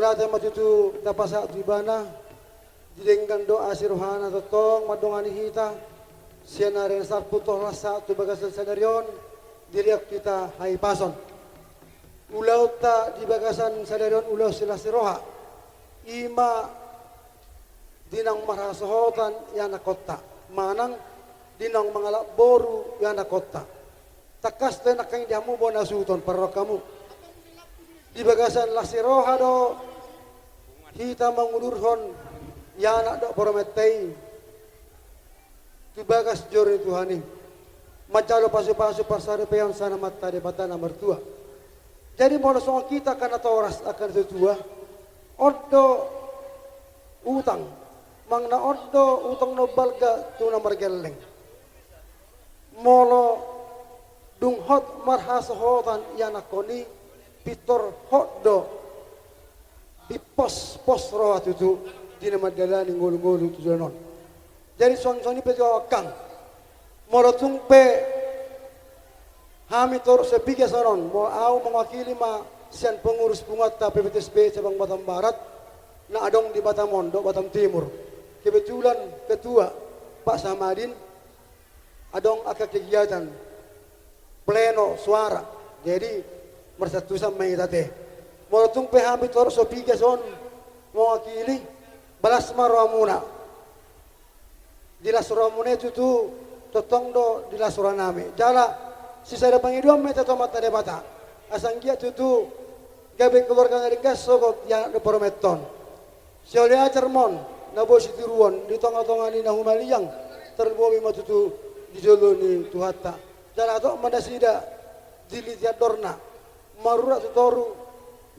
Wala tayo matutu tapasa at ibana. Dilenggan doa si Rohana totong madongani hita. Siya na rin sa puto rasa at bagasan sa daryon. Diliak kita hay pason. Ulaw ta di bagasan sa daryon ulaw sila si Roha. Ima dinang marasahotan yan na kota. Manang dinang mga boru yan na kota. Takas tayo nakain di mo bo nasuton para kamu. Di bagasan la si Roha do. Hita mangulurhon. Yana do porometay. Tubagas jori Tuhani. Macalo pasu-pasu pasare peyon sana mata de bata nomor 2. Jadi mau soal kita karena toras akan setua. Odo utang. Mangna odo utang no balga tu nomor geleng. Molo dung hot marhas hotan yana koni pitor hot do. Di pos roh tu. Di nama dalani ngolu-ngolu tu jalan. Jadi son-soni pe kang. Morotung pe hami tor sepiga saron. Mo au mewakili ma sian pengurus pungata PPTSB cabang Batam Barat na adong di Batam Mondo, Batam Timur. Kebetulan ketua Pak Samadin adong akak kegiatan pleno suara. Jadi mersatusan maitate. Morotung pe hami tor sepiga son mewakili balas maramuna di lasramuna itu tu totong do di lasraname jala sisa da pangiduam meta to mata de bata asanggia tu gabe keluarga dari gas sokot yang de porometon siolia cermon na bosi tiruon di tongah-tongah ni nahumaliang terbomi matutu di jolo ni tuhata jala to madasida dilitia dorna marura tu toru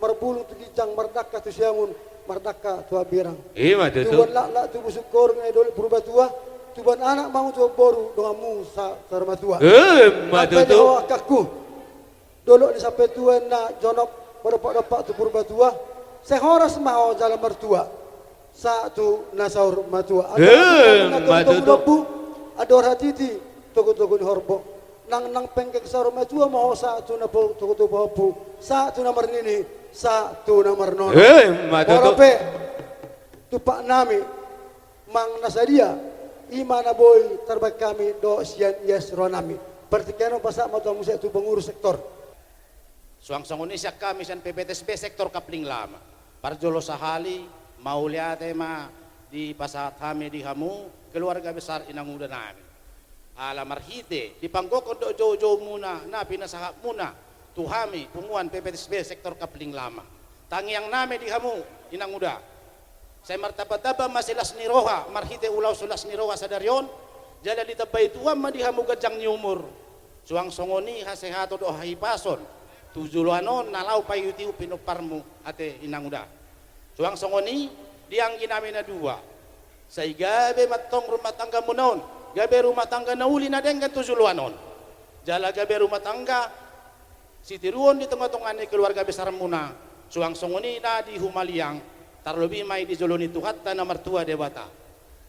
marbulung tu dijang mardaka tu siamun merdaka tua birang. Iya tu. Tuan lak tu busukor ngai dole purba tua. Tuan anak mau tu boru dengan musa terma tua. Madu tu. Akaku. Dolo di sampai tua nak jonok pada pak tu purba tua. Sehoras mau jalan mertua. Satu nasaur matua. Madu tu. Ador hatiti toko-toko ni horbo. Nang pengkek saur matua mau satu na po toko-toko hopu. Satu nomor nini. Satu nomor nono. Walape tupak nami mang nasadia imana boy terbak kami do sian yes ronami. Pertikano pasak mata musik tu pengurus sektor. Suang-suang Indonesia kami san PPTSB sektor kapling lama. Parjolo sahali maulia tema di pasat kami di hamu keluarga besar inang muda nami. Ala marhite di panggokon do jauh-jauh muna na pinasahap muna. Tuhami punguan PPTSB sektor kapling lama. Tangi yang name di hamu inang muda. Saya martaba-taba masilas ni roha marhite ulau sulas ni roha sadaryon. Jala di tabay tuam ma di hamu gajang ni umur. Suang songoni hasehato do hahipason. Tujuluanon nalau payutiu pinoparmu ate inang muda. Suang songoni diang ginami na dua. Say gabe matong rumah tangga munon. Gabe rumah tangga nauli na dengan tujuluanon. Jala gabe rumah tangga si tiruon di tengah-tengah ni keluarga besar muna suang songoni na di humaliang tarlobi mai di joloni tuhatta na mertua de bata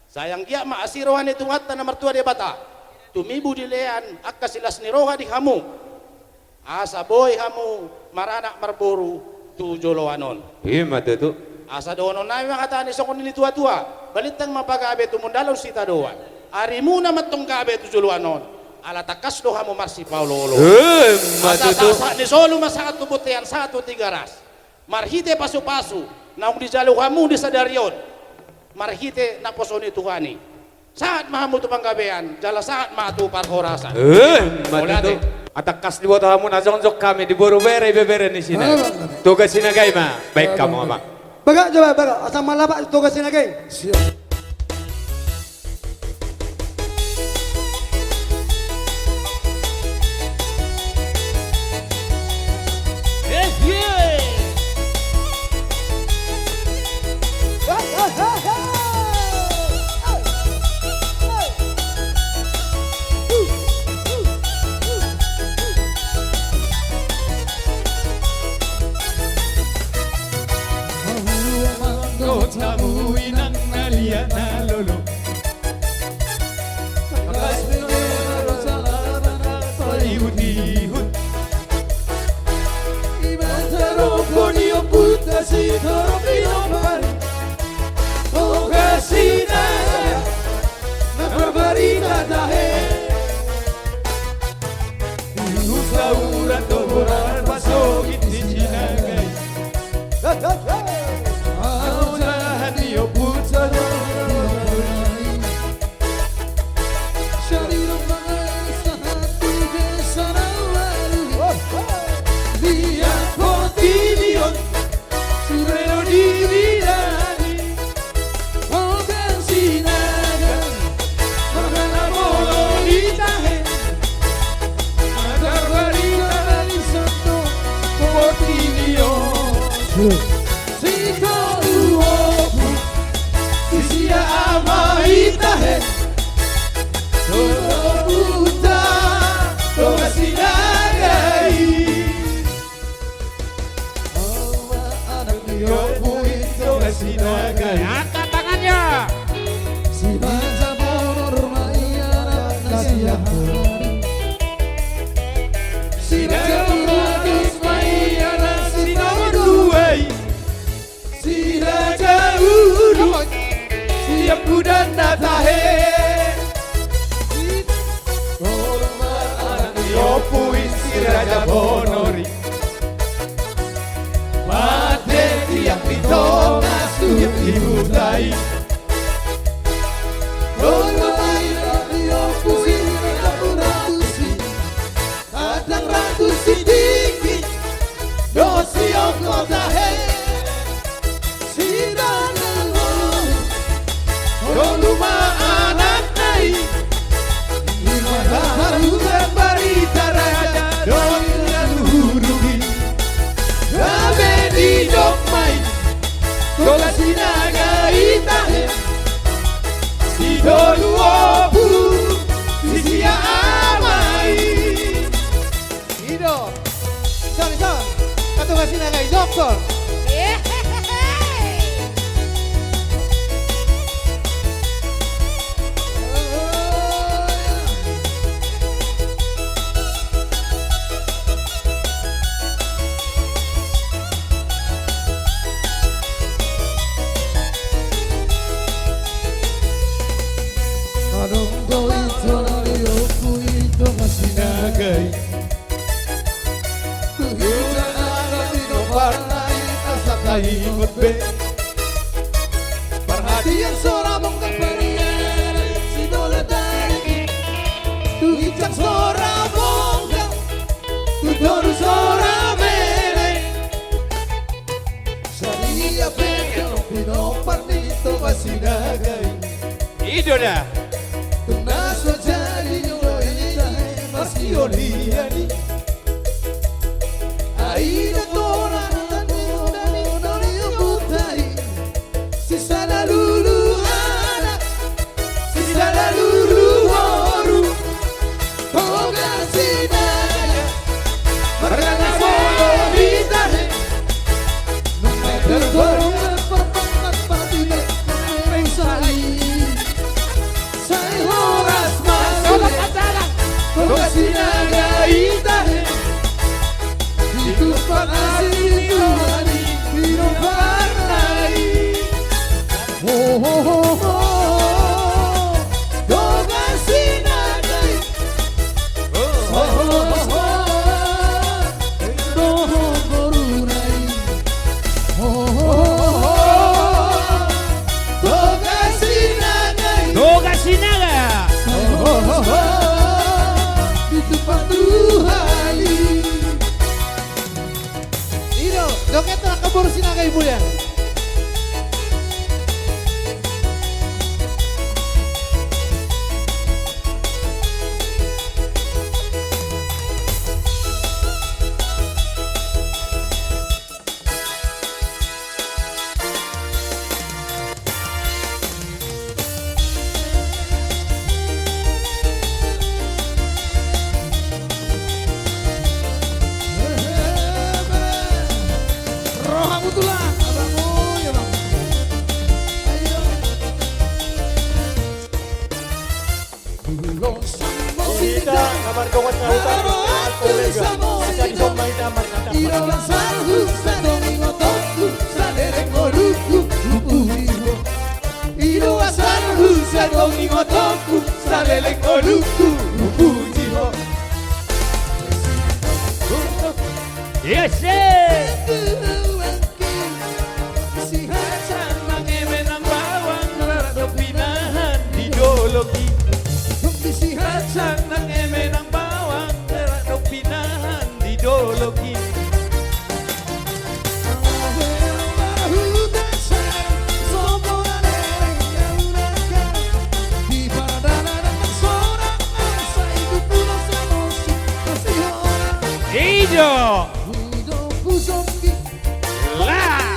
sayang gia ma asirohan ni tuhatta na mertua de bata tumibu di lean akka silas ni roha di hamu asa boy hamu maranak marboru tu joloanon Iya tu. asa dono na makata ni songoni ni tua-tua balitang mapagabe tu mundalaw sita doan ari muna matong gabe tu joloanon ala takas do hamu marsi Paulolo. Masa ni solo masaat tubutian 1-3 ras. Marhite pasu-pasu naung di jalu hamu di sadarion. Marhite na posoni Tuhani. Saat mahamu tu panggabean, jala saat matu parhorasan. Madu. Atakas di buat hamu nazonjok kami di boru bere ni sini. Tugas sinagai ma. Baik kamu ama. Baga coba baga asal malapa tugas sinagai. Siap. Tamu inang nalia nalolo. si toro pinopari oh kasina na barbarita dahe usaura toboran pasogit di Cinagai aunahan iyo putsa Syariran bangai sa hati desa lalu Lihat kontinion Surero dirilani Oh Sinagan Magana molo itahe Agar barita dari santo Kontinion Siko uopu Sisia ama itahe Todo puta Toga sinagai Yo puin toga sinagai Angkat tangannya. Si bansa bonor maiana nasiyahan Sinagadis maiana sinaduai Sinagaudu Siap kudan natahe Yo puin si Raja Bonori Mate tiap pitonas tiap dibutai Yo puin ratusi Adang ratu si tinggi Dosi ongkota he Sinanango Roluma anak nai Harusan barita raja Doinya luhurugi Gabe di dokmai Tola sinaga itahe Si dolu opu Sisia amai Ido Son Katuga sinagai doktor Kadong do ito na yo puito Sinagai Tuhina na pinoparnay Asakay ikot be Perhatian seorang mong kaparian Sinoladanin Tuicak sora bongga Tutoru sora mere Sariya pekano pinoparnito Sinagai Ido dah. Tunaso jadi nyoloita Maski oliani Aida tora nani nani butai Sisana lulu anak Sisana lulu horu Toga sinaya Marana bolo ditahe Tergoyang pertengah patine Mengsai Say horas masuk Toga sinaga itahe Itu panasi Tuhani Pinoparnai Oh oh oh oh Toga sinagai Oh oh oh Doho korunai Oh oh oh Toga sinagai Toga sinaga. Itu patuhali Ido, joget na kabur sinaga ibu ya Ira lanzar justa domingo todo lele koluku puji ho. Yes, Sang ngewe ng bawang rado pinahan di dologi. Sang ngewe ng bawang rado pinahan di dologi. Ijo la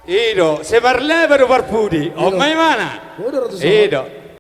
Ido, se parlava per pudi, o mai mana? Ido,